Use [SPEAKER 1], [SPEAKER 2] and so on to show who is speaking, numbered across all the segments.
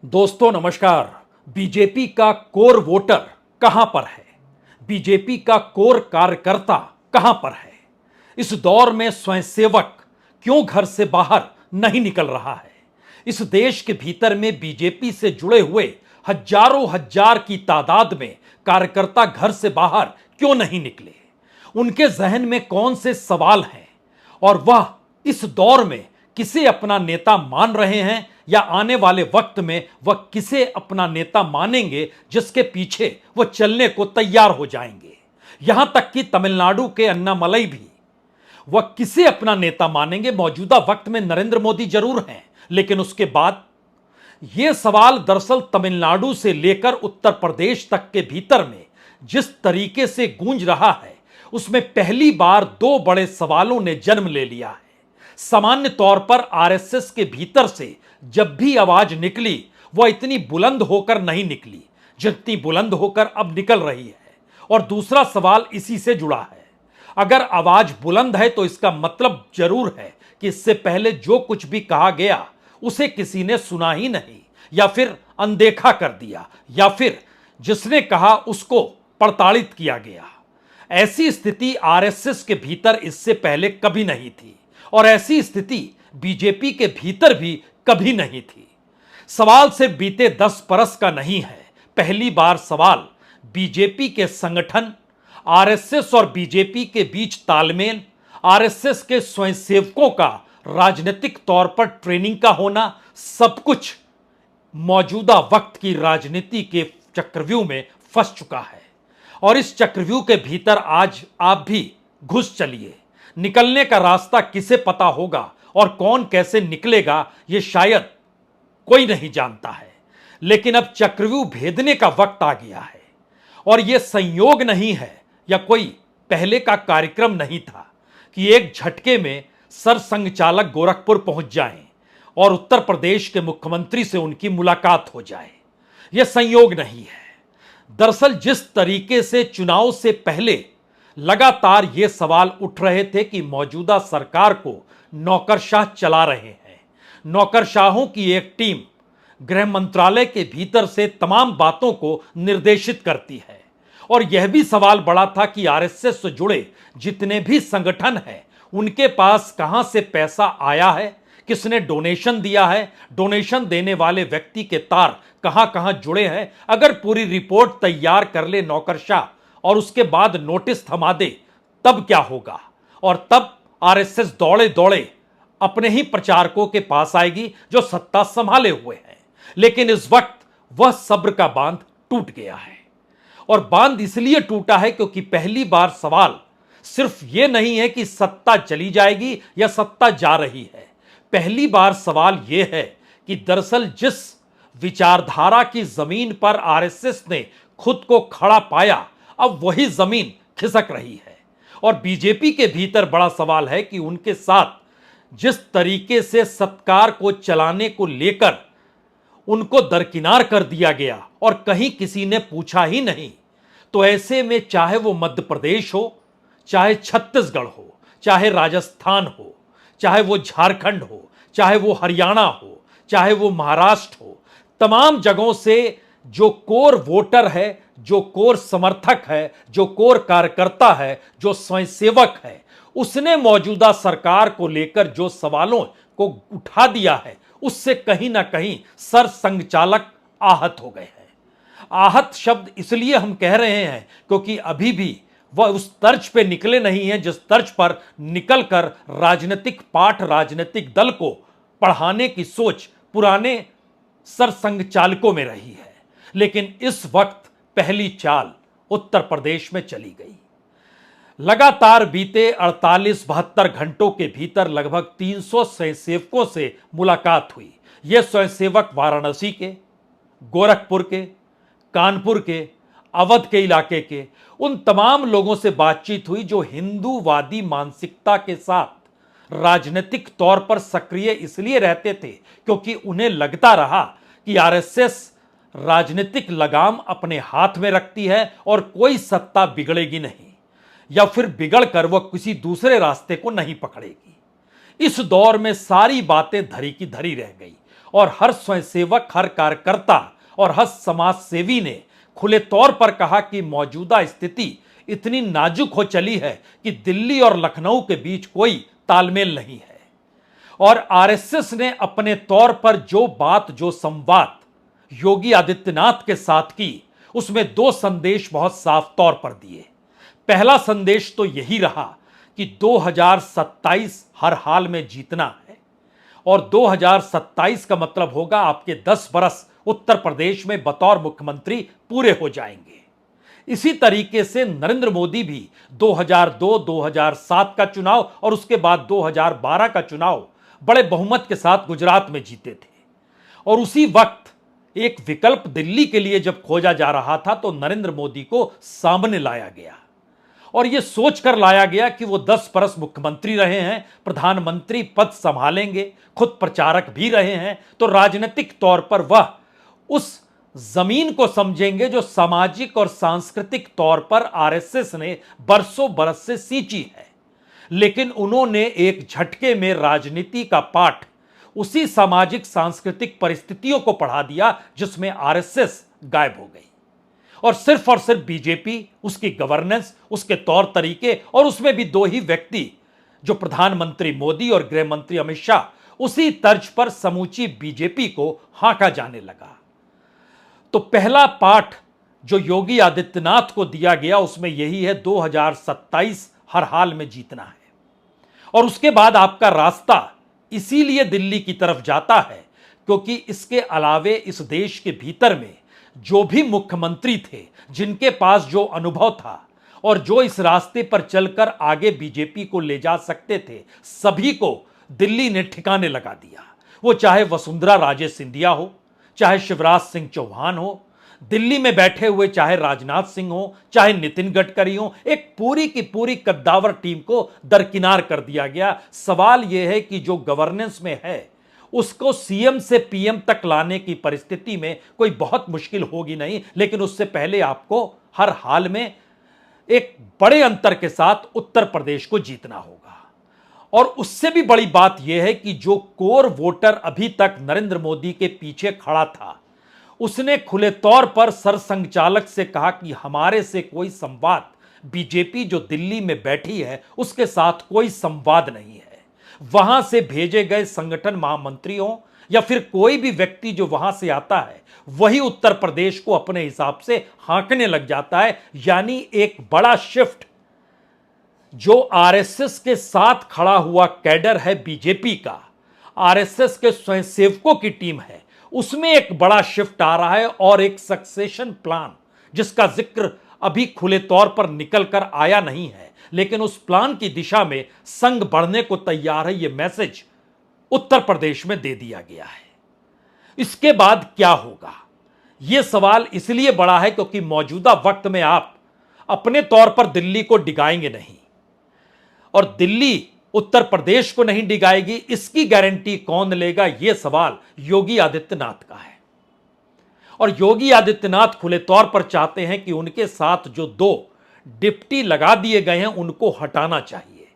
[SPEAKER 1] दोस्तों नमस्कार। बीजेपी का कोर वोटर कहां पर है? बीजेपी का कोर कार्यकर्ता कहां पर है? इस दौर में स्वयंसेवक क्यों घर से बाहर नहीं निकल रहा है? इस देश के भीतर में बीजेपी से जुड़े हुए हजारों हजार की तादाद में कार्यकर्ता घर से बाहर क्यों नहीं निकले? उनके जहन में कौन से सवाल हैं और वह इस दौर में किसे अपना नेता मान रहे हैं या आने वाले वक्त में वह किसे अपना नेता मानेंगे जिसके पीछे वह चलने को तैयार हो जाएंगे? यहां तक कि तमिलनाडु के अन्नामलई भी वह किसे अपना नेता मानेंगे? मौजूदा वक्त में नरेंद्र मोदी जरूर हैं, लेकिन उसके बाद यह सवाल दरअसल तमिलनाडु से लेकर उत्तर प्रदेश तक के भीतर में जिस तरीके से गूंज रहा है, उसमें पहली बार दो बड़े सवालों ने जन्म ले लिया है। सामान्य तौर पर आरएसएस के भीतर से जब भी आवाज निकली, वह इतनी बुलंद होकर नहीं निकली जितनी बुलंद होकर अब निकल रही है। और दूसरा सवाल इसी से जुड़ा है। अगर आवाज बुलंद है तो इसका मतलब जरूर है कि इससे पहले जो कुछ भी कहा गया उसे किसी ने सुना ही नहीं, या फिर अनदेखा कर दिया, या फिर जिसने कहा उसको प्रताड़ित किया गया। ऐसी स्थिति आरएसएस के भीतर इससे पहले कभी नहीं थी और ऐसी स्थिति बीजेपी के भीतर भी कभी नहीं थी। सवाल सिर्फ बीते 10 बरस का नहीं है। पहली बार सवाल बीजेपी के संगठन, आरएसएस और बीजेपी के बीच तालमेल, आरएसएस के स्वयंसेवकों का राजनीतिक तौर पर ट्रेनिंग का होना, सब कुछ मौजूदा वक्त की राजनीति के चक्रव्यूह में फंस चुका है। और इस चक्रव्यूह के भीतर आज आप भी घुस चलिए। निकलने का रास्ता किसे पता होगा और कौन कैसे निकलेगा, यह शायद कोई नहीं जानता है। लेकिन अब चक्रव्यूह भेदने का वक्त आ गया है और यह संयोग नहीं है या कोई पहले का कार्यक्रम नहीं था कि एक झटके में सरसंघ चालक गोरखपुर पहुंच जाएं और उत्तर प्रदेश के मुख्यमंत्री से उनकी मुलाकात हो जाए। यह संयोग नहीं है। दरअसल जिस तरीके से चुनाव से पहले लगातार ये सवाल उठ रहे थे कि मौजूदा सरकार को नौकरशाह चला रहे हैं, नौकरशाहों की एक टीम गृह मंत्रालय के भीतर से तमाम बातों को निर्देशित करती है। और यह भी सवाल बड़ा था कि आरएसएस से जुड़े जितने भी संगठन हैं, उनके पास कहां से पैसा आया है, किसने डोनेशन दिया है, डोनेशन देने वाले व्यक्ति के तार कहां कहां जुड़े हैं। अगर पूरी रिपोर्ट तैयार कर ले नौकरशाह और उसके बाद नोटिस थमा दे, तब क्या होगा? और तब आरएसएस दौड़े दौड़े अपने ही प्रचारकों के पास आएगी जो सत्ता संभाले हुए हैं। लेकिन इस वक्त वह सब्र का बांध टूट गया है। और बांध इसलिए टूटा है क्योंकि पहली बार सवाल सिर्फ यह नहीं है कि सत्ता चली जाएगी या सत्ता जा रही है। पहली बार सवाल यह है कि दरअसल जिस विचारधारा की जमीन पर आरएसएस ने खुद को खड़ा पाया, अब वही जमीन खिसक रही है। और बीजेपी के भीतर बड़ा सवाल है कि उनके साथ जिस तरीके से सत्कार को चलाने को लेकर उनको दरकिनार कर दिया गया और कहीं किसी ने पूछा ही नहीं, तो ऐसे में चाहे वो मध्य प्रदेश हो, चाहे छत्तीसगढ़ हो, चाहे राजस्थान हो, चाहे वो झारखंड हो, चाहे वो हरियाणा हो, चाहे वो महाराष्ट्र हो, तमाम जगहों से जो कोर वोटर है, जो कोर समर्थक है, जो कोर कार्यकर्ता है, जो स्वयंसेवक है, उसने मौजूदा सरकार को लेकर जो सवालों को उठा दिया है, उससे कहीं ना कहीं सरसंघ चालक आहत हो गए हैं। आहत शब्द इसलिए हम कह रहे हैं क्योंकि अभी भी वह उस तर्ज पे निकले नहीं हैं जिस तर्ज पर निकलकर राजनीतिक पाठ, राजनीतिक दल को पढ़ाने की सोच पुराने सरसंघ चालकों में रही है। लेकिन इस वक्त पहली चाल उत्तर प्रदेश में चली गई। लगातार बीते 48-72 घंटों के भीतर लगभग 300 स्वयंसेवकों से मुलाकात हुई। ये स्वयंसेवक वाराणसी के, गोरखपुर के, कानपुर के, अवध के इलाके के उन तमाम लोगों से बातचीत हुई जो हिंदूवादी मानसिकता के साथ राजनीतिक तौर पर सक्रिय इसलिए रहते थे क्योंकि उन्हें लगता रहा कि आरएसएस राजनीतिक लगाम अपने हाथ में रखती है और कोई सत्ता बिगड़ेगी नहीं, या फिर बिगड़कर वह किसी दूसरे रास्ते को नहीं पकड़ेगी। इस दौर में सारी बातें धरी की धरी रह गई और हर स्वयंसेवक, हर कार्यकर्ता और हर समाज सेवी ने खुले तौर पर कहा कि मौजूदा स्थिति इतनी नाजुक हो चली है कि दिल्ली और लखनऊ के बीच कोई तालमेल नहीं है। और आरएसएस ने अपने तौर पर जो बात, जो संवाद योगी आदित्यनाथ के साथ की, उसमें दो संदेश बहुत साफ तौर पर दिए। पहला संदेश तो यही रहा कि 2027 हर हाल में जीतना है, और 2027 का मतलब होगा आपके 10 बरस उत्तर प्रदेश में बतौर मुख्यमंत्री पूरे हो जाएंगे। इसी तरीके से नरेंद्र मोदी भी 2002, 2007 का चुनाव और उसके बाद 2012 का चुनाव बड़े बहुमत के साथ गुजरात में जीते थे। और उसी वक्त एक विकल्प दिल्ली के लिए जब खोजा जा रहा था तो नरेंद्र मोदी को सामने लाया गया, और यह सोचकर लाया गया कि वो 10 बरस मुख्यमंत्री रहे हैं, प्रधानमंत्री पद संभालेंगे, खुद प्रचारक भी रहे हैं, तो राजनीतिक तौर पर वह उस जमीन को समझेंगे जो सामाजिक और सांस्कृतिक तौर पर आरएसएस ने बरसों बरस से सींची है। लेकिन उन्होंने एक झटके में राजनीति का पाठ उसी सामाजिक सांस्कृतिक परिस्थितियों को पढ़ा दिया जिसमें आरएसएस गायब हो गई, और सिर्फ बीजेपी, उसकी गवर्नेंस, उसके तौर तरीके, और उसमें भी दो ही व्यक्ति जो प्रधानमंत्री मोदी और गृह मंत्री अमित शाह, उसी तर्ज पर समूची बीजेपी को हांका जाने लगा। तो पहला पाठ जो योगी आदित्यनाथ को दिया गया उसमें यही है, 2027 हर हाल में जीतना है। और उसके बाद आपका रास्ता इसीलिए दिल्ली की तरफ जाता है क्योंकि इसके अलावे इस देश के भीतर में जो भी मुख्यमंत्री थे, जिनके पास जो अनुभव था और जो इस रास्ते पर चलकर आगे बीजेपी को ले जा सकते थे, सभी को दिल्ली ने ठिकाने लगा दिया। वो चाहे वसुंधरा राजे सिंधिया हो, चाहे शिवराज सिंह चौहान हो, दिल्ली में बैठे हुए चाहे राजनाथ सिंह हो, चाहे नितिन गडकरी हो, एक पूरी की पूरी कद्दावर टीम को दरकिनार कर दिया गया। सवाल यह है कि जो गवर्नेंस में है उसको सीएम से पीएम तक लाने की परिस्थिति में कोई बहुत मुश्किल होगी नहीं, लेकिन उससे पहले आपको हर हाल में एक बड़े अंतर के साथ उत्तर प्रदेश को जीतना होगा। और उससे भी बड़ी बात यह है कि जो कोर वोटर अभी तक नरेंद्र मोदी के पीछे खड़ा था, उसने खुले तौर पर सरसंघचालक से कहा कि हमारे से कोई संवाद, बीजेपी जो दिल्ली में बैठी है उसके साथ कोई संवाद नहीं है। वहां से भेजे गए संगठन महामंत्री हो या फिर कोई भी व्यक्ति जो वहां से आता है, वही उत्तर प्रदेश को अपने हिसाब से हांकने लग जाता है। यानी एक बड़ा शिफ्ट जो आरएसएस के साथ खड़ा हुआ कैडर है बीजेपी का, आरएसएस के स्वयंसेवकों की टीम है, उसमें एक बड़ा शिफ्ट आ रहा है। और एक सक्सेशन प्लान जिसका जिक्र अभी खुले तौर पर निकल कर आया नहीं है, लेकिन उस प्लान की दिशा में संघ बढ़ने को तैयार है, यह मैसेज उत्तर प्रदेश में दे दिया गया है। इसके बाद क्या होगा, यह सवाल इसलिए बड़ा है क्योंकि मौजूदा वक्त में आप अपने तौर पर दिल्ली को डिगाएंगे नहीं, और दिल्ली उत्तर प्रदेश को नहीं डिगाएगी, इसकी गारंटी कौन लेगा, यह सवाल योगी आदित्यनाथ का है। और योगी आदित्यनाथ खुले तौर पर चाहते हैं कि उनके साथ जो दो डिप्टी लगा दिए गए हैं उनको हटाना चाहिए।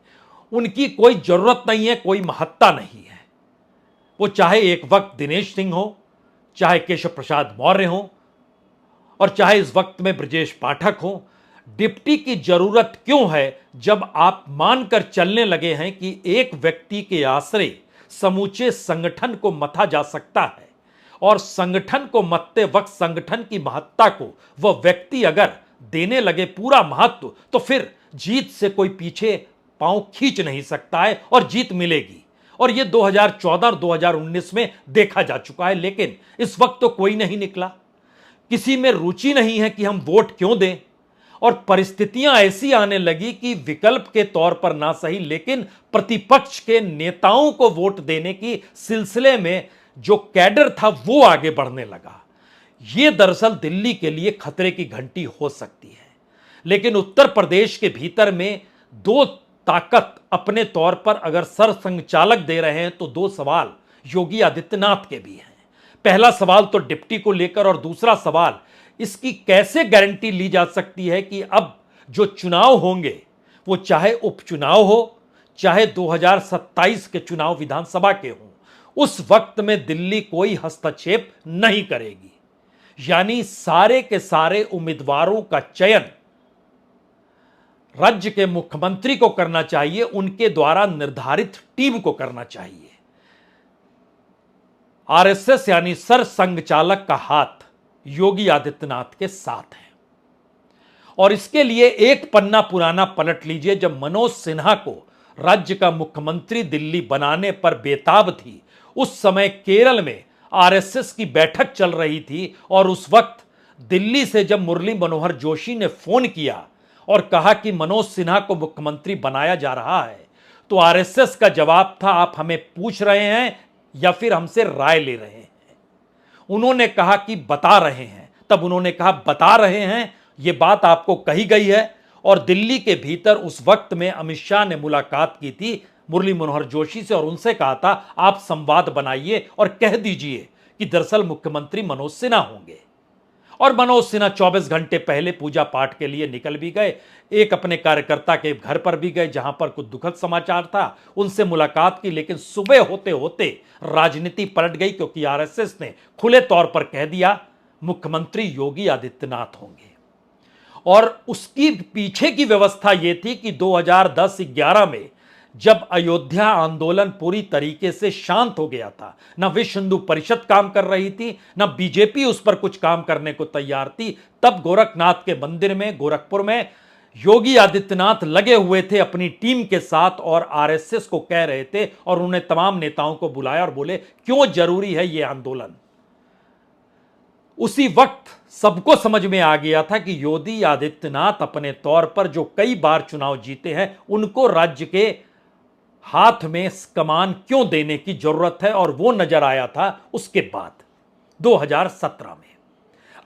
[SPEAKER 1] उनकी कोई जरूरत नहीं है, कोई महत्ता नहीं है। वो चाहे एक वक्त दिनेश सिंह हो, चाहे केशव प्रसाद मौर्य हो, और चाहे इस वक्त में ब्रजेश पाठक हो। डिप्टी की जरूरत क्यों है जब आप मानकर चलने लगे हैं कि एक व्यक्ति के आश्रय समूचे संगठन को मथा जा सकता है, और संगठन को मथते वक्त संगठन की महत्ता को वह व्यक्ति अगर देने लगे पूरा महत्व, तो फिर जीत से कोई पीछे पांव खींच नहीं सकता है और जीत मिलेगी। और यह 2014 और 2019 में देखा जा चुका है। लेकिन इस वक्त तो कोई नहीं निकला, किसी में रुचि नहीं है कि हम वोट क्यों दें, और परिस्थितियां ऐसी आने लगी कि विकल्प के तौर पर ना सही लेकिन प्रतिपक्ष के नेताओं को वोट देने की सिलसिले में जो कैडर था वो आगे बढ़ने लगा। यह दरअसल दिल्ली के लिए खतरे की घंटी हो सकती है। लेकिन उत्तर प्रदेश के भीतर में दो ताकत अपने तौर पर अगर सरसंघचालक दे रहे हैं तो दो सवाल योगी आदित्यनाथ के भी हैं। पहला सवाल तो डिप्टी को लेकर, और दूसरा सवाल इसकी कैसे गारंटी ली जा सकती है कि अब जो चुनाव होंगे वो चाहे उपचुनाव हो, चाहे 2027 के चुनाव विधानसभा के हों, उस वक्त में दिल्ली कोई हस्तक्षेप नहीं करेगी। यानी सारे के सारे उम्मीदवारों का चयन राज्य के मुख्यमंत्री को करना चाहिए, उनके द्वारा निर्धारित टीम को करना चाहिए। आरएसएस यानी सर संघचालक का हाथ योगी आदित्यनाथ के साथ है। और इसके लिए एक पन्ना पुराना पलट लीजिए। जब मनोज सिन्हा को राज्य का मुख्यमंत्री दिल्ली बनाने पर बेताब थी, उस समय केरल में आरएसएस की बैठक चल रही थी और उस वक्त दिल्ली से जब मुरली मनोहर जोशी ने फोन किया और कहा कि मनोज सिन्हा को मुख्यमंत्री बनाया जा रहा है, तो आरएसएस का जवाब था, आप हमें पूछ रहे हैं या फिर हमसे राय ले रहे हैं। उन्होंने कहा कि बता रहे हैं। तब उन्होंने कहा बता रहे हैं, यह बात आपको कही गई है। और दिल्ली के भीतर उस वक्त में अमित शाह ने मुलाकात की थी मुरली मनोहर जोशी से और उनसे कहा था, आप संवाद बनाइए और कह दीजिए कि दरअसल मुख्यमंत्री मनोज सिन्हा होंगे। और मनोज सिन्हा 24 घंटे पहले पूजा पाठ के लिए निकल भी गए। एक अपने कार्यकर्ता के घर पर भी गए जहां पर कुछ दुखद समाचार था, उनसे मुलाकात की। लेकिन सुबह होते होते राजनीति पलट गई, क्योंकि आरएसएस ने खुले तौर पर कह दिया मुख्यमंत्री योगी आदित्यनाथ होंगे। और उसकी पीछे की व्यवस्था यह थी कि 2010-11 में जब अयोध्या आंदोलन पूरी तरीके से शांत हो गया था, न विश्व हिंदू परिषद काम कर रही थी, न बीजेपी उस पर कुछ काम करने को तैयार थी, तब गोरखनाथ के मंदिर में गोरखपुर में योगी आदित्यनाथ लगे हुए थे अपनी टीम के साथ और आरएसएस को कह रहे थे और उन्हें तमाम नेताओं को बुलाया और बोले क्यों जरूरी है यह आंदोलन। उसी वक्त सबको समझ में आ गया था कि योगी आदित्यनाथ अपने तौर पर जो कई बार चुनाव जीते हैं, उनको राज्य के हाथ में कमान क्यों देने की जरूरत है। और वो नजर आया था उसके बाद 2017 में।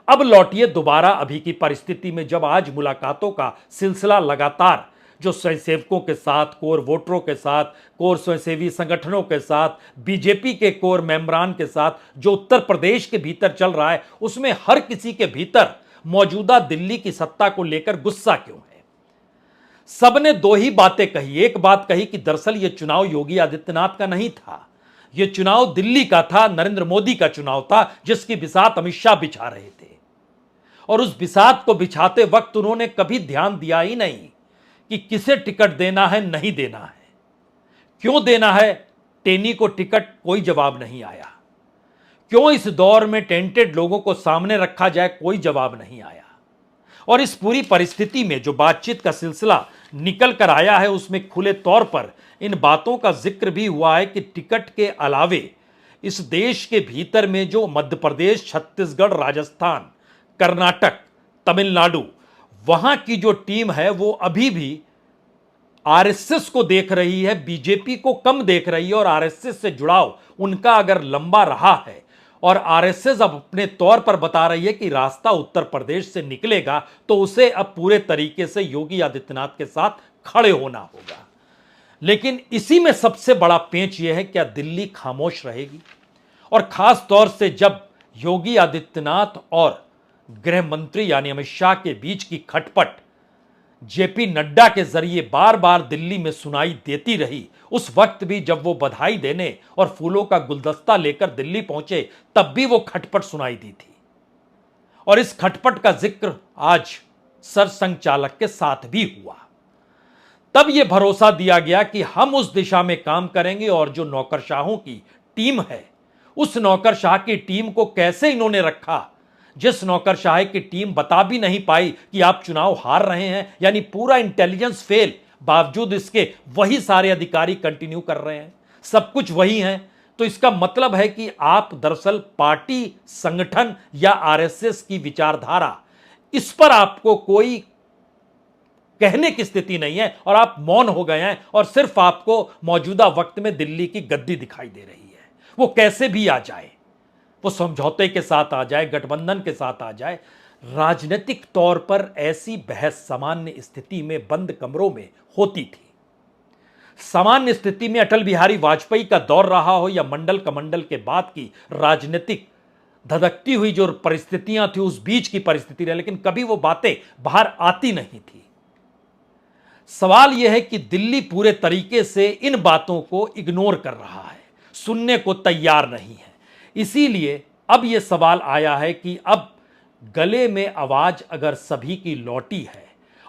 [SPEAKER 1] अब लौटिए दोबारा अभी की परिस्थिति में, जब आज मुलाकातों का सिलसिला लगातार जो स्वयंसेवकों के साथ, कोर वोटरों के साथ, कोर स्वयंसेवी संगठनों के साथ, बीजेपी के कोर मेंबरान के साथ जो उत्तर प्रदेश के भीतर चल रहा है, उसमें हर किसी के भीतर मौजूदा दिल्ली की सत्ता को लेकर गुस्सा क्यों है। सबने दो ही बातें कही। एक बात कही कि दरअसल यह चुनाव योगी आदित्यनाथ का नहीं था, यह चुनाव दिल्ली का था, नरेंद्र मोदी का चुनाव था, जिसकी बिसात अमित शाह बिछा रहे थे। और उस बिसात को बिछाते वक्त उन्होंने कभी ध्यान दिया ही नहीं कि किसे टिकट देना है, नहीं देना है, क्यों देना है। टेनी को टिकट, कोई जवाब नहीं आया। क्यों इस दौर में टेंटेड लोगों को सामने रखा जाए, कोई जवाब नहीं आया। और इस पूरी परिस्थिति में जो बातचीत का सिलसिला निकल कर आया है, उसमें खुले तौर पर इन बातों का जिक्र भी हुआ है कि टिकट के अलावे इस देश के भीतर में जो मध्य प्रदेश, छत्तीसगढ़, राजस्थान, कर्नाटक, तमिलनाडु, वहां की जो टीम है वो अभी भी आरएसएस को देख रही है, बीजेपी को कम देख रही है। और आरएसएस से जुड़ाव उनका अगर लंबा रहा है और आरएसएस अब अपने तौर पर बता रही है कि रास्ता उत्तर प्रदेश से निकलेगा, तो उसे अब पूरे तरीके से योगी आदित्यनाथ के साथ खड़े होना होगा। लेकिन इसी में सबसे बड़ा पेंच यह है, क्या दिल्ली खामोश रहेगी। और खास तौर से जब योगी आदित्यनाथ और गृह मंत्री यानी अमित शाह के बीच की खटपट जेपी नड्डा के जरिए बार बार दिल्ली में सुनाई देती रही, उस वक्त भी जब वो बधाई देने और फूलों का गुलदस्ता लेकर दिल्ली पहुंचे, तब भी वो खटपट सुनाई दी थी। और इस खटपट का जिक्र आज सरसंघ चालक के साथ भी हुआ। तब यह भरोसा दिया गया कि हम उस दिशा में काम करेंगे और जो नौकरशाहों की टीम है, उस नौकरशाह की टीम को कैसे इन्होंने रखा, जिस नौकरशाह की टीम बता भी नहीं पाई कि आप चुनाव हार रहे हैं, यानी पूरा इंटेलिजेंस फेल, बावजूद इसके वही सारे अधिकारी कंटिन्यू कर रहे हैं, सब कुछ वही है। तो इसका मतलब है कि आप दरअसल पार्टी, संगठन या आरएसएस की विचारधारा, इस पर आपको कोई कहने की स्थिति नहीं है और आप मौन हो गए हैं और सिर्फ आपको मौजूदा वक्त में दिल्ली की गद्दी दिखाई दे रही है। वो कैसे भी आ जाए, वो समझौते के साथ आ जाए, गठबंधन के साथ आ जाए, राजनीतिक तौर पर ऐसी बहस सामान्य स्थिति में बंद कमरों में होती थी। सामान्य स्थिति में अटल बिहारी वाजपेयी का दौर रहा हो या मंडल कमंडल के बाद की राजनीतिक धधकती हुई जो परिस्थितियां थी, उस बीच की परिस्थिति रही, लेकिन कभी वो बातें बाहर आती नहीं थी। सवाल यह है कि दिल्ली पूरे तरीके से इन बातों को इग्नोर कर रहा है, सुनने को तैयार नहीं है। इसीलिए अब यह सवाल आया है कि अब गले में आवाज अगर सभी की लौटी है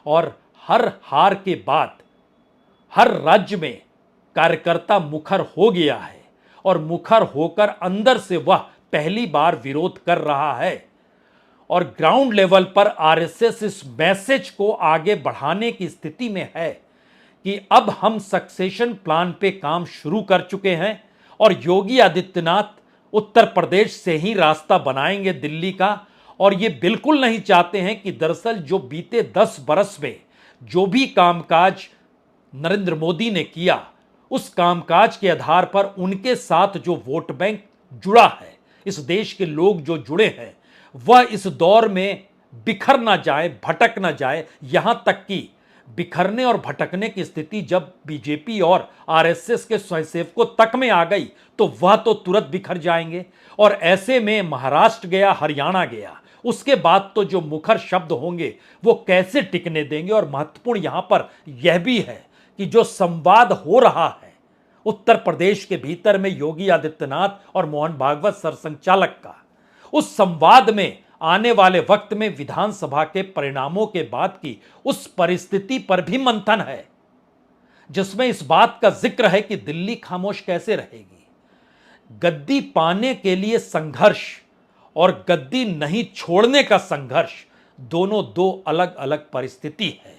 [SPEAKER 1] और हर हार के बाद हर राज्य में कार्यकर्ता मुखर हो गया है और मुखर होकर अंदर से वह पहली बार विरोध कर रहा है और ग्राउंड लेवल पर आरएसएस इस मैसेज को आगे बढ़ाने की स्थिति में है कि अब हम सक्सेशन प्लान पे काम शुरू कर चुके हैं और योगी आदित्यनाथ उत्तर प्रदेश से ही रास्ता बनाएंगे दिल्ली का। और ये बिल्कुल नहीं चाहते हैं कि दरअसल जो बीते 10 बरस में जो भी कामकाज नरेंद्र मोदी ने किया उस कामकाज के आधार पर उनके साथ जो वोट बैंक जुड़ा है, इस देश के लोग जो जुड़े हैं, वह इस दौर में बिखर ना जाए, भटक ना जाए। यहां तक कि बिखरने और भटकने की स्थिति जब बीजेपी और आरएसएस के स्वयंसेवकों तक में आ गई तो वह तो तुरंत बिखर जाएंगे। और ऐसे में महाराष्ट्र गया, हरियाणा गया, उसके बाद तो जो मुखर शब्द होंगे वो कैसे टिकने देंगे। और महत्वपूर्ण यहां पर यह भी है कि जो संवाद हो रहा है उत्तर प्रदेश के भीतर में योगी आदित्यनाथ और मोहन भागवत सरसंघचालक का, उस संवाद में आने वाले वक्त में विधानसभा के परिणामों के बाद की उस परिस्थिति पर भी मंथन है, जिसमें इस बात का जिक्र है कि दिल्ली खामोश कैसे रहेगी। गद्दी पाने के लिए संघर्ष और गद्दी नहीं छोड़ने का संघर्ष दोनों दो अलग अलग परिस्थिति है।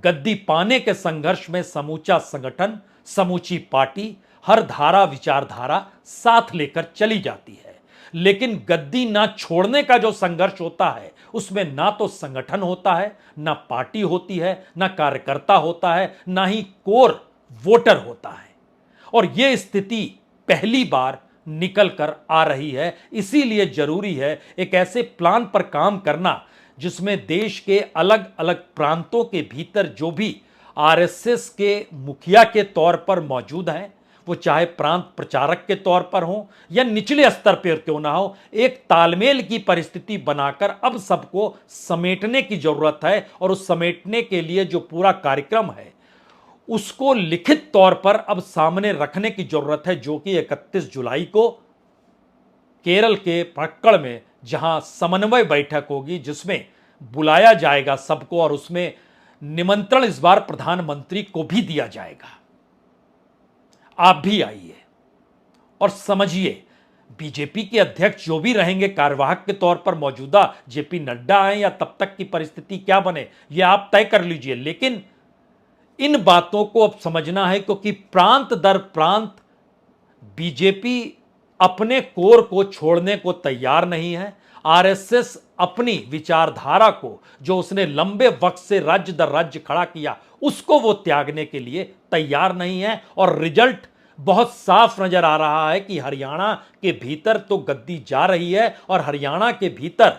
[SPEAKER 1] गद्दी पाने के संघर्ष में समूचा संगठन, समूची पार्टी, हर धारा विचारधारा साथ लेकर चली जाती है। लेकिन गद्दी ना छोड़ने का जो संघर्ष होता है उसमें ना तो संगठन होता है, ना पार्टी होती है, ना कार्यकर्ता होता है, ना ही कोर वोटर होता है। और यह स्थिति पहली बार निकल कर आ रही है। इसीलिए जरूरी है एक ऐसे प्लान पर काम करना जिसमें देश के अलग अलग प्रांतों के भीतर जो भी आरएसएस के मुखिया के तौर पर मौजूद हैं, वो चाहे प्रांत प्रचारक के तौर पर हो या निचले स्तर पर क्यों ना हो, एक तालमेल की परिस्थिति बनाकर अब सबको समेटने की जरूरत है। और उस समेटने के लिए जो पूरा कार्यक्रम है उसको लिखित तौर पर अब सामने रखने की जरूरत है, जो कि 31 जुलाई को केरल के पक्कड़ में जहां समन्वय बैठक होगी, जिसमें बुलाया जाएगा सबको और उसमें निमंत्रण इस बार प्रधानमंत्री को भी दिया जाएगा। आप भी आइए और समझिए बीजेपी के अध्यक्ष जो भी रहेंगे कार्यवाहक के तौर पर, मौजूदा जेपी नड्डा आए या तब तक की परिस्थिति क्या बने यह आप तय कर लीजिए। लेकिन इन बातों को अब समझना है क्योंकि प्रांत दर प्रांत बीजेपी अपने कोर को छोड़ने को तैयार नहीं है। आरएसएस अपनी विचारधारा को जो उसने लंबे वक्त से राज्य दर राज्य खड़ा किया उसको वो त्यागने के लिए तैयार नहीं है। और रिजल्ट बहुत साफ नजर आ रहा है कि हरियाणा के भीतर तो गद्दी जा रही है और हरियाणा के भीतर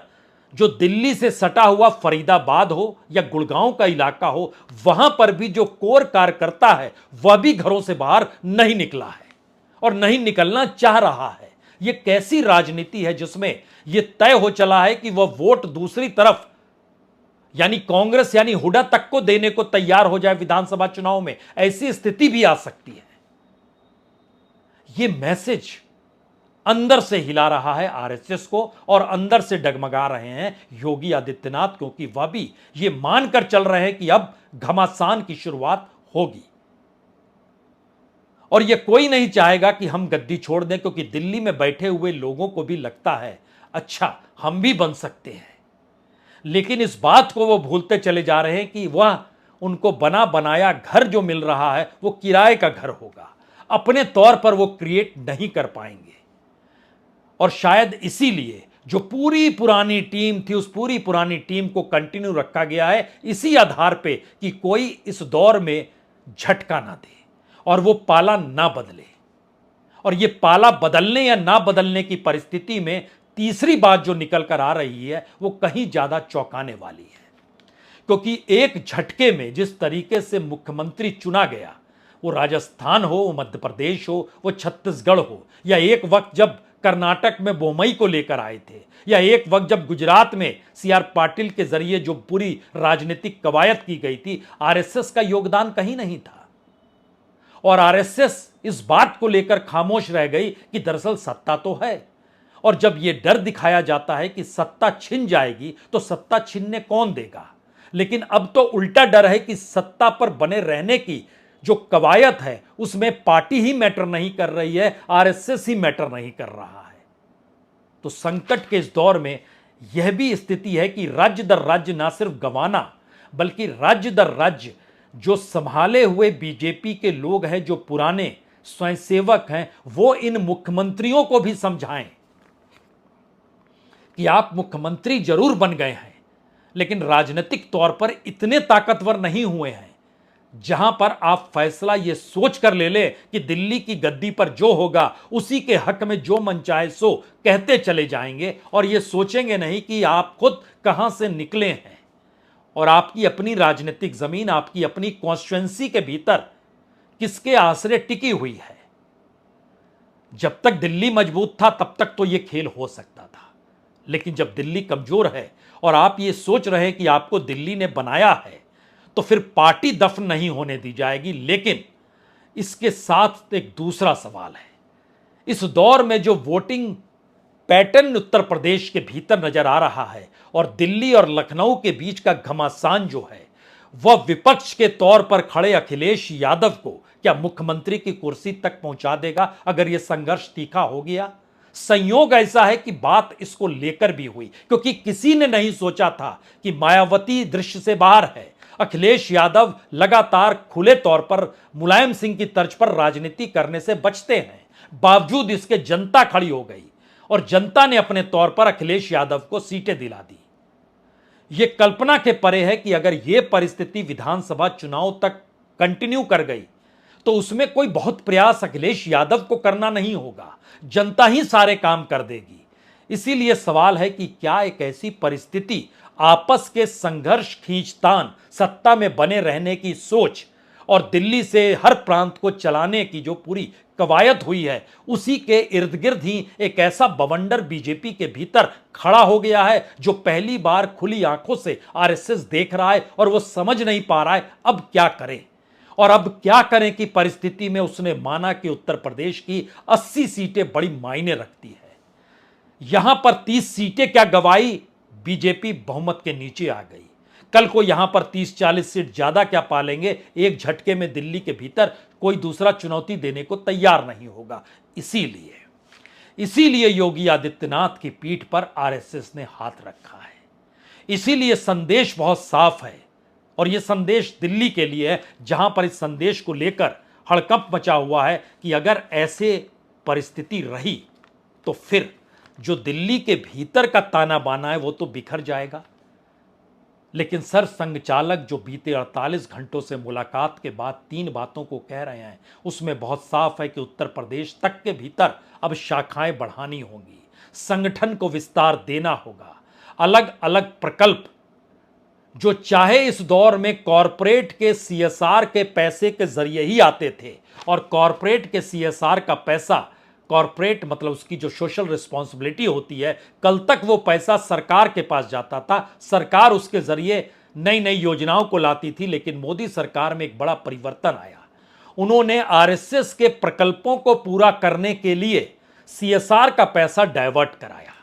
[SPEAKER 1] जो दिल्ली से सटा हुआ फरीदाबाद हो या गुड़गांव का इलाका हो, वहां पर भी जो कोर कार्यकर्ता है वह भी घरों से बाहर नहीं निकला है और नहीं निकलना चाह रहा है। यह कैसी राजनीति है जिसमें यह तय हो चला है कि वह वोट दूसरी तरफ यानी कांग्रेस यानी हुड्डा तक को देने को तैयार हो जाए विधानसभा चुनाव में। ऐसी स्थिति भी आ सकती है। यह मैसेज अंदर से हिला रहा है आरएसएस को और अंदर से डगमगा रहे हैं योगी आदित्यनाथ, क्योंकि वह भी यह मानकर चल रहे हैं कि अब घमासान की शुरुआत होगी। और यह कोई नहीं चाहेगा कि हम गद्दी छोड़ दें, क्योंकि दिल्ली में बैठे हुए लोगों को भी लगता है अच्छा हम भी बन सकते हैं। लेकिन इस बात को वो भूलते चले जा रहे हैं कि वह उनको बना बनाया घर जो मिल रहा है वो किराए का घर होगा, अपने तौर पर वो क्रिएट नहीं कर पाएंगे। और शायद इसीलिए जो पूरी पुरानी टीम थी उस पूरी पुरानी टीम को कंटिन्यू रखा गया है, इसी आधार पे कि कोई इस दौर में झटका ना दे और वो पाला ना बदले। और ये पाला बदलने या ना बदलने की परिस्थिति में तीसरी बात जो निकल कर आ रही है वो कहीं ज्यादा चौंकाने वाली है। क्योंकि एक झटके में जिस तरीके से मुख्यमंत्री चुना गया, वो राजस्थान हो, वो मध्य प्रदेश हो, वो छत्तीसगढ़ हो, या एक वक्त जब कर्नाटक में बोमई को लेकर आए थे, या एक वक्त जब गुजरात में सीआर पाटिल के जरिए जो पूरी राजनीतिक कवायद की गई थी, आरएसएस का योगदान कहीं नहीं था। और आरएसएस इस बात को लेकर खामोश रह गई कि दरअसल सत्ता तो है, और जब यह डर दिखाया जाता है कि सत्ता छिन जाएगी तो सत्ता छीनने कौन देगा। लेकिन अब तो उल्टा डर है कि सत्ता पर बने रहने की जो कवायद है उसमें पार्टी ही मैटर नहीं कर रही है, आरएसएस ही मैटर नहीं कर रहा है। तो संकट के इस दौर में यह भी स्थिति है कि राज्य दर राज्य ना सिर्फ गंवाना बल्कि राज्य दर राज्य जो संभाले हुए बीजेपी के लोग हैं, जो पुराने स्वयंसेवक हैं, वो इन मुख्यमंत्रियों को भी समझाएं कि आप मुख्यमंत्री जरूर बन गए हैं लेकिन राजनीतिक तौर पर इतने ताकतवर नहीं हुए हैं जहां पर आप फैसला यह सोच कर ले कि दिल्ली की गद्दी पर जो होगा उसी के हक में जो मन चाहे सो कहते चले जाएंगे, और यह सोचेंगे नहीं कि आप खुद कहां से निकले हैं और आपकी अपनी राजनीतिक जमीन, आपकी अपनी कॉन्स्टिट्यूएंसी के भीतर किसके आसरे टिकी हुई है। जब तक दिल्ली मजबूत था तब तक तो यह खेल हो सकता था, लेकिन जब दिल्ली कमजोर है और आप ये सोच रहे हैं कि आपको दिल्ली ने बनाया है तो फिर पार्टी दफन नहीं होने दी जाएगी। लेकिन इसके साथ एक दूसरा सवाल है, इस दौर में जो वोटिंग पैटर्न उत्तर प्रदेश के भीतर नजर आ रहा है और दिल्ली और लखनऊ के बीच का घमासान जो है, वह विपक्ष के तौर पर खड़े अखिलेश यादव को क्या मुख्यमंत्री की कुर्सी तक पहुंचा देगा अगर यह संघर्ष तीखा हो गया। संयोग ऐसा है कि बात इसको लेकर भी हुई, क्योंकि किसी ने नहीं सोचा था कि मायावती दृश्य से बाहर है। अखिलेश यादव लगातार खुले तौर पर मुलायम सिंह की तर्ज पर राजनीति करने से बचते हैं, बावजूद इसके जनता खड़ी हो गई और जनता ने अपने तौर पर अखिलेश यादव को सीटें दिला दी। यह कल्पना के परे है कि अगर यह परिस्थिति विधानसभा चुनाव तक कंटिन्यू कर गई तो उसमें कोई बहुत प्रयास अखिलेश यादव को करना नहीं होगा, जनता ही सारे काम कर देगी। इसीलिए सवाल है कि क्या एक ऐसी परिस्थिति आपस के संघर्ष, खींचतान, सत्ता में बने रहने की सोच और दिल्ली से हर प्रांत को चलाने की जो पूरी कवायद हुई है, उसी के इर्द गिर्द ही एक ऐसा बवंडर बीजेपी के भीतर खड़ा हो गया है जो पहली बार खुली आंखों से आरएसएस देख रहा है और वो समझ नहीं पा रहा है अब क्या करें। और अब क्या करें की परिस्थिति में उसने माना कि उत्तर प्रदेश की 80 सीटें बड़ी मायने रखती है। यहां पर 30 सीटें क्या गवाई, बीजेपी बहुमत के नीचे आ गई। कल को यहां पर 30-40 सीट ज्यादा क्या पालेंगे, एक झटके में दिल्ली के भीतर कोई दूसरा चुनौती देने को तैयार नहीं होगा। इसीलिए योगी आदित्यनाथ की पीठ पर आरएसएस ने हाथ रखा है। इसीलिए संदेश बहुत साफ है और यह संदेश दिल्ली के लिए है, जहां पर इस संदेश को लेकर हड़कंप मचा हुआ है कि अगर ऐसे परिस्थिति रही तो फिर जो दिल्ली के भीतर का ताना बाना है वो तो बिखर जाएगा। लेकिन सर संघ चालक जो बीते 48 घंटों से मुलाकात के बाद 3 बातों को कह रहे हैं, उसमें बहुत साफ है कि उत्तर प्रदेश तक के भीतर अब शाखाएं बढ़ानी होंगी, संगठन को विस्तार देना होगा, अलग अलग प्रकल्प जो चाहे इस दौर में कॉरपोरेट के सीएसआर के पैसे के जरिए ही आते थे, और कॉरपोरेट के सीएसआर का पैसा, कॉरपोरेट मतलब उसकी जो सोशल रिस्पॉन्सिबिलिटी होती है, कल तक वो पैसा सरकार के पास जाता था, सरकार उसके जरिए नई नई योजनाओं को लाती थी। लेकिन मोदी सरकार में एक बड़ा परिवर्तन आया, उन्होंने आरएसएस के प्रकल्पों को पूरा करने के लिए सीएसआर का पैसा डाइवर्ट कराया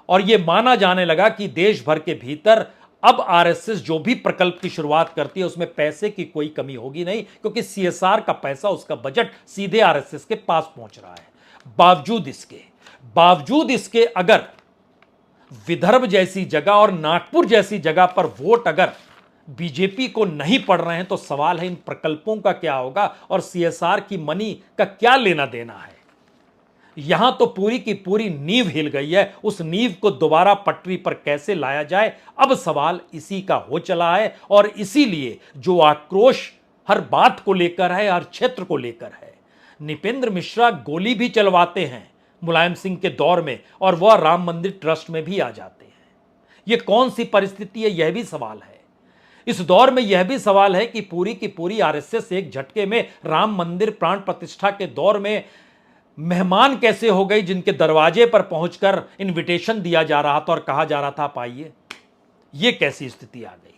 [SPEAKER 1] और यह माना जाने लगा कि देश भर के भीतर अब आरएसएस जो भी प्रकल्प की शुरुआत करती है उसमें पैसे की कोई कमी होगी नहीं, क्योंकि सीएसआर का पैसा, उसका बजट सीधे आरएसएस के पास पहुंच रहा है। बावजूद इसके अगर विदर्भ जैसी जगह और नागपुर जैसी जगह पर वोट अगर बीजेपी को नहीं पड़ रहे हैं तो सवाल है इन प्रकल्पों का क्या होगा और सीएसआर की मनी का क्या लेना देना है। यहां तो पूरी की पूरी नींव हिल गई है, उस नींव को दोबारा पटरी पर कैसे लाया जाए, अब सवाल इसी का हो चला है। और इसीलिए जो आक्रोश हर बात को लेकर है, हर क्षेत्र को लेकर है, नृपेंद्र मिश्रा गोली भी चलवाते हैं मुलायम सिंह के दौर में और वह राम मंदिर ट्रस्ट में भी आ जाते हैं। यह कौन सी परिस्थिति है, यह भी सवाल है। इस दौर में यह भी सवाल है कि पूरी की पूरी आरएसएस एक झटके में राम मंदिर प्राण प्रतिष्ठा के दौर में मेहमान कैसे हो गई, जिनके दरवाजे पर पहुंचकर इनविटेशन दिया जा रहा था और कहा जा रहा था आप आइए। यह कैसी स्थिति आ गई।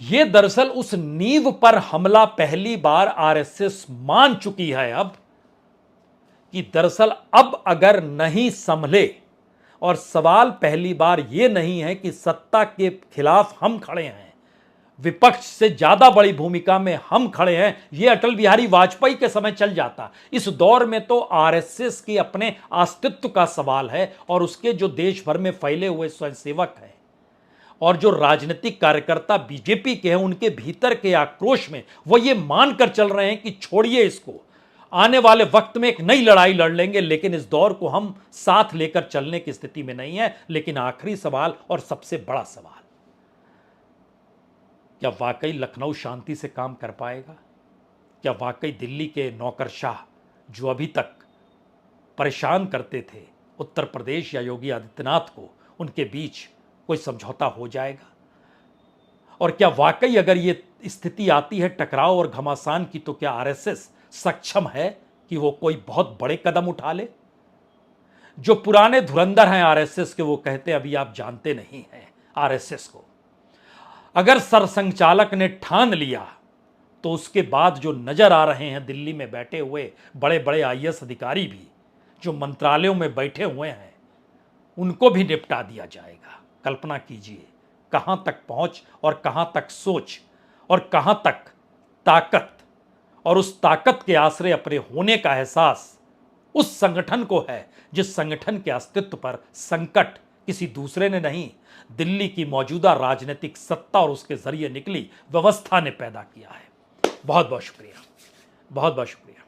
[SPEAKER 1] यह दरअसल उस नींव पर हमला पहली बार आरएसएस मान चुकी है अब, कि दरअसल अब अगर नहीं संभले, और सवाल पहली बार यह नहीं है कि सत्ता के खिलाफ हम खड़े हैं, विपक्ष से ज्यादा बड़ी भूमिका में हम खड़े हैं, यह अटल बिहारी वाजपेयी के समय चल जाता। इस दौर में तो आरएसएस के अपने अस्तित्व का सवाल है, और उसके जो देश भर में फैले हुए स्वयंसेवक हैं और जो राजनीतिक कार्यकर्ता बीजेपी के हैं, उनके भीतर के आक्रोश में वो ये मानकर चल रहे हैं कि छोड़िए इसको, आने वाले वक्त में एक नई लड़ाई लड़ लेंगे, लेकिन इस दौर को हम साथ लेकर चलने की स्थिति में नहीं है। लेकिन आखिरी सवाल और सबसे बड़ा सवाल, क्या वाकई लखनऊ शांति से काम कर पाएगा? क्या वाकई दिल्ली के नौकरशाह जो अभी तक परेशान करते थे उत्तर प्रदेश या योगी आदित्यनाथ को, उनके बीच कोई समझौता हो जाएगा? और क्या वाकई अगर ये स्थिति आती है टकराव और घमासान की, तो क्या आरएसएस सक्षम है कि वो कोई बहुत बड़े कदम उठा ले? जो पुराने धुरंधर हैं आरएसएस के, वो कहते हैं अभी आप जानते नहीं हैं आरएसएस को। अगर सरसंघचालक ने ठान लिया तो उसके बाद जो नजर आ रहे हैं दिल्ली में बैठे हुए बड़े बड़े आईएएस अधिकारी भी, जो मंत्रालयों में बैठे हुए हैं, उनको भी निपटा दिया जाएगा। कल्पना कीजिए कहां तक पहुंच और कहां तक सोच और कहां तक ताकत, और उस ताकत के आश्रय अपने होने का एहसास उस संगठन को है जिस संगठन के अस्तित्व पर संकट किसी दूसरे ने नहीं, दिल्ली की मौजूदा राजनीतिक सत्ता और उसके जरिए निकली व्यवस्था ने पैदा किया है। बहुत बहुत शुक्रिया, बहुत बहुत शुक्रिया।